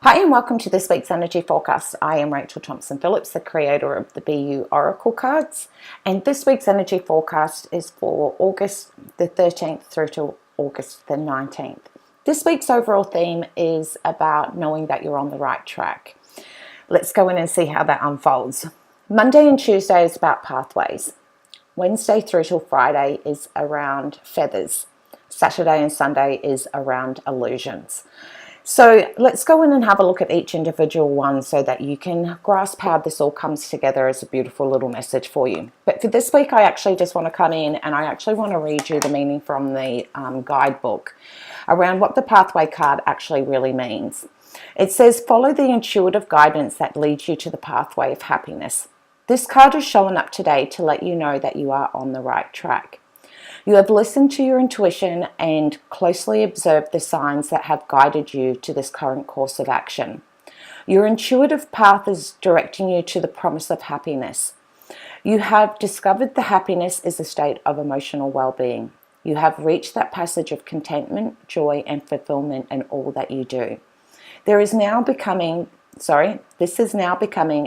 Hi and welcome to this week's energy forecast. I am Rachael Phillips, the creator of the BU Oracle cards, and this week's energy forecast is for August the 13th through to August the 19th. This week's overall theme is about knowing that you're on the right track. Let's go in and see how that unfolds. Monday and Tuesday is about pathways. Wednesday through till Friday is around feathers. Saturday and Sunday is around illusions. So let's go in and have a look at each individual one so that you can grasp how this all comes together as a beautiful little message for you. But for this week, I actually just want to come in and I actually want to read you the meaning from the guidebook around what the pathway card actually really means. It says, follow the intuitive guidance that leads you to the pathway of happiness. This card is showing up today to let you know that you are on the right track. You have listened to your intuition and closely observed the signs that have guided you to this current course of action. Your intuitive path is directing you to the promise of happiness. You have discovered the happiness is a state of emotional well-being. You have reached that passage of contentment, joy, and fulfillment in all that you do. This is now becoming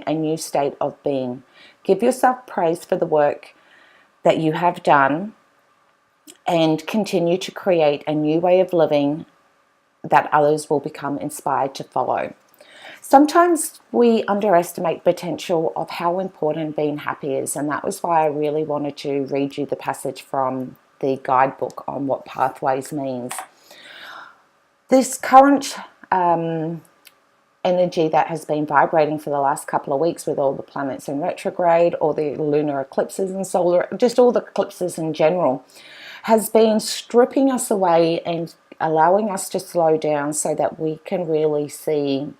a new state of being. Give yourself praise for the work that you have done and continue to create a new way of living that others will become inspired to follow. Sometimes we underestimate the potential of how important being happy is, and that was why I really wanted to read you the passage from the guidebook on what pathways means. This current energy that has been vibrating for the last couple of weeks with all the planets in retrograde, or the lunar eclipses and solar, just all the eclipses in general, has been stripping us away and allowing us to slow down so that we can really see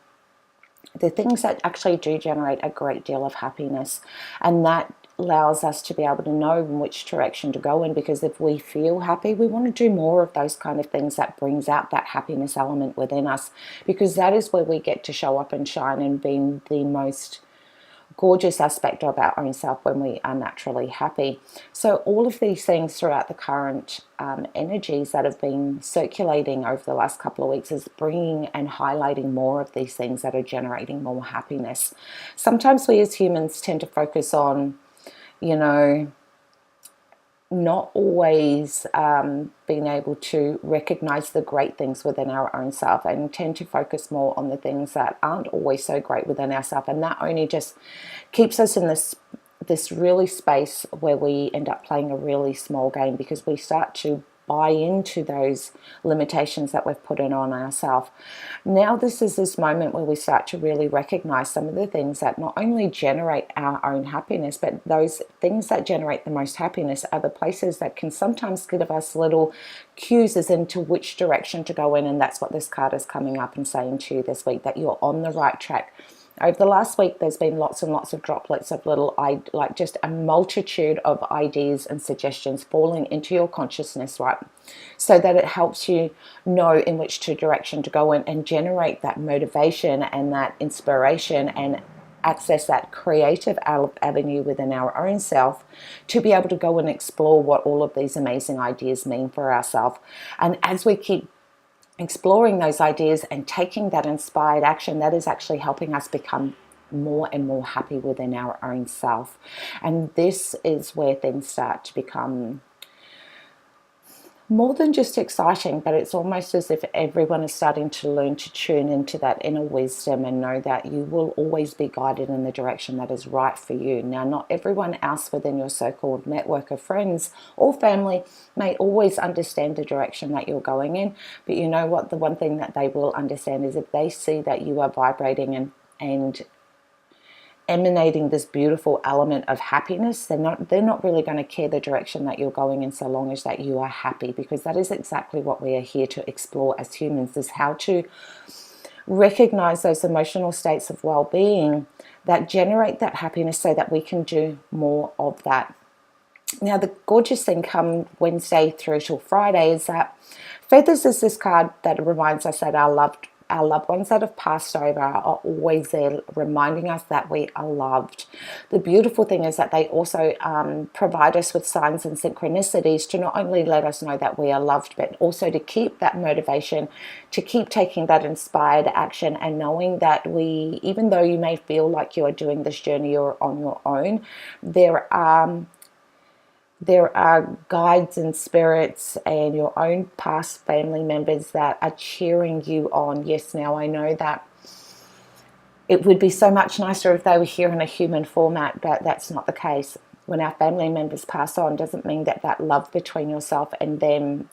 the things that actually do generate a great deal of happiness. And that allows us to be able to know in which direction to go in, because if we feel happy, we want to do more of those kind of things that brings out that happiness element within us, because that is where we get to show up and shine and be the most gorgeous aspect of our own self when we are naturally happy. So all of these things throughout the current energies that have been circulating over the last couple of weeks is bringing and highlighting more of these things that are generating more happiness. Sometimes we as humans tend to focus on, not always being able to recognize the great things within our own self, and tend to focus more on the things that aren't always so great within ourselves, and that only just keeps us in this really space where we end up playing a really small game, because we start to buy into those limitations that we've put in on ourselves. Now this is this moment where we start to really recognize some of the things that not only generate our own happiness, but those things that generate the most happiness are the places that can sometimes give us little cues as into which direction to go in. And that's what this card is coming up and saying to you this week, that you're on the right track. Over the last week, there's been lots and lots of droplets of just a multitude of ideas and suggestions falling into your consciousness, right? So that it helps you know in which direction to go in and generate that motivation and that inspiration and access that creative avenue within our own self to be able to go and explore what all of these amazing ideas mean for ourselves. And as we keep exploring those ideas and taking that inspired action, that is actually helping us become more and more happy within our own self. And this is where things start to become more than just exciting, but it's almost as if everyone is starting to learn to tune into that inner wisdom and know that you will always be guided in the direction that is right for you. Now, not everyone else within your so-called network of friends or family may always understand the direction that you're going in, but you know what? The one thing that they will understand is if they see that you are vibrating and emanating this beautiful element of happiness, they're not really going to care the direction that you're going in, so long as that you are happy, because that is exactly what we are here to explore as humans, is how to recognize those emotional states of well-being that generate that happiness so that we can do more of that. Now, the gorgeous thing come Wednesday through till Friday is that feathers is this card that reminds us that our loved our loved ones that have passed over are always there reminding us that we are loved. The beautiful thing is that they also provide us with signs and synchronicities to not only let us know that we are loved, but also to keep that motivation, to keep taking that inspired action, and knowing that even though you may feel like you are doing this journey or on your own, there are guides and spirits and your own past family members that are cheering you on. Yes, now I know that it would be so much nicer if they were here in a human format, but that's not the case. When our family members pass on, doesn't mean that that love between yourself and them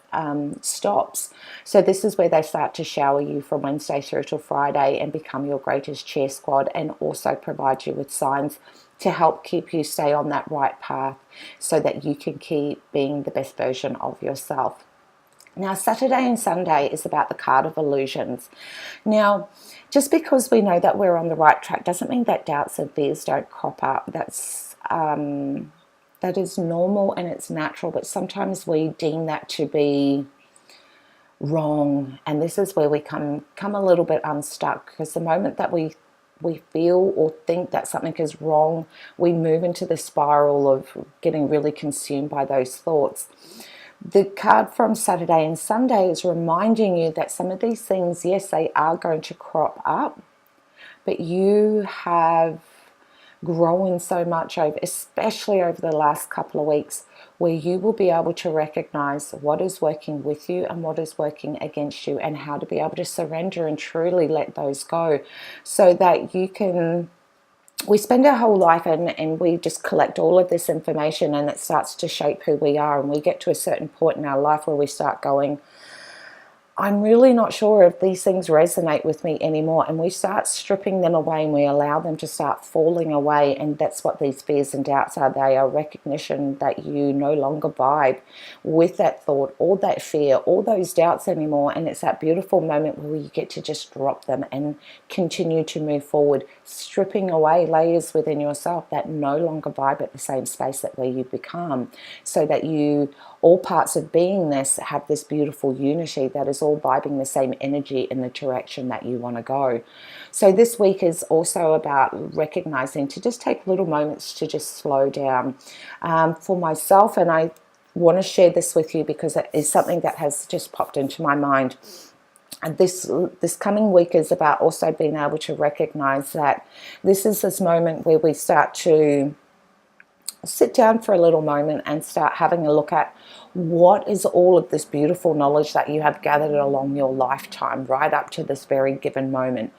stops. So this is where they start to shower you from Wednesday through to Friday and become your greatest cheer squad, and also provide you with signs to help keep you stay on that right path so that you can keep being the best version of yourself. Now, Saturday and Sunday is about the card of illusions. Now, just because we know that we're on the right track doesn't mean that doubts and fears don't crop up. That is normal and it's natural, but sometimes we deem that to be wrong, and this is where we come a little bit unstuck, because the moment that we feel or think that something is wrong, we move into the spiral of getting really consumed by those thoughts. The card from Saturday and Sunday is reminding you that some of these things, yes, they are going to crop up, but you have grown so much especially over the last couple of weeks, where you will be able to recognize what is working with you and what is working against you, and how to be able to surrender and truly let those go, so that you can. We spend our whole life and we just collect all of this information, and it starts to shape who we are, and we get to a certain point in our life where we start going, I'm really not sure if these things resonate with me anymore, and we start stripping them away and we allow them to start falling away. And that's what these fears and doubts are. They are recognition that you no longer vibe with that thought or that fear or those doubts anymore, and it's that beautiful moment where you get to just drop them and continue to move forward, stripping away layers within yourself that no longer vibe at the same space that where you become, so that all parts of beingness have this beautiful unity that is all vibing the same energy in the direction that you want to go. So this week is also about recognizing to just take little moments to just slow down. For myself, and I want to share this with you because it is something that has just popped into my mind. And this coming week is about also being able to recognize that this is this moment where we start to sit down for a little moment and start having a look at what is all of this beautiful knowledge that you have gathered along your lifetime right up to this very given moment.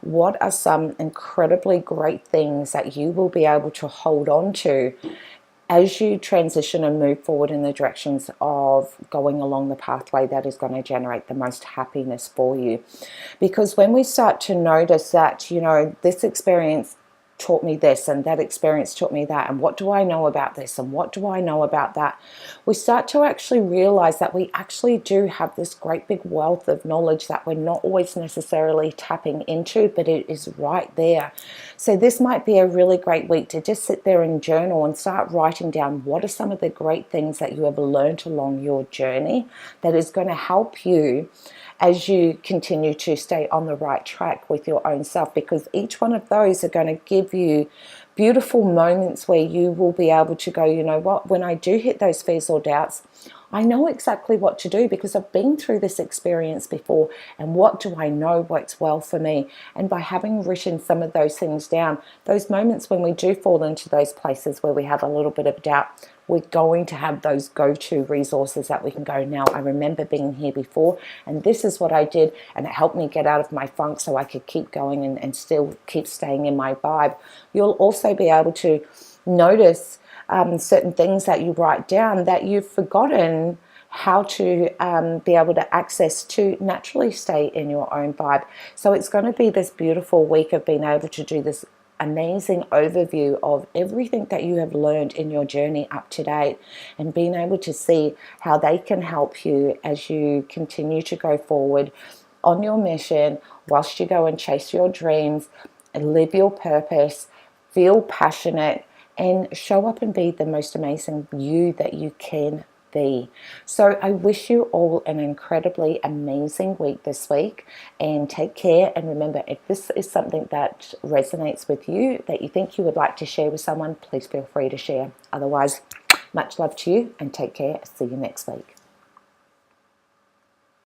What are some incredibly great things that you will be able to hold on to as you transition and move forward in the directions of going along the pathway that is going to generate the most happiness for you? Because when we start to notice that, this experience taught me this and that experience taught me that, and what do I know about this and what do I know about that, we start to actually realize that we actually do have this great big wealth of knowledge that we're not always necessarily tapping into, but it is right there. So this might be a really great week to just sit there and journal and start writing down what are some of the great things that you have learned along your journey that is going to help you as you continue to stay on the right track with your own self, because each one of those are going to give you beautiful moments where you will be able to go, you know what, when I do hit those fears or doubts, I know exactly what to do because I've been through this experience before, and what do I know works well for me? And by having written some of those things down, those moments when we do fall into those places where we have a little bit of doubt, we're going to have those go-to resources that we can go, now I remember being here before and this is what I did and it helped me get out of my funk so I could keep going and still keep staying in my vibe. You'll also be able to notice certain things that you write down that you've forgotten how to be able to access to naturally stay in your own vibe. So it's going to be this beautiful week of being able to do this amazing overview of everything that you have learned in your journey up to date, and being able to see how they can help you as you continue to go forward on your mission, whilst you go and chase your dreams and live your purpose, feel passionate, and show up and be the most amazing you that you can be. So I wish you all an incredibly amazing week this week, and take care. And remember, if this is something that resonates with you, that you think you would like to share with someone, please feel free to share. Otherwise, much love to you, and take care. See you next week.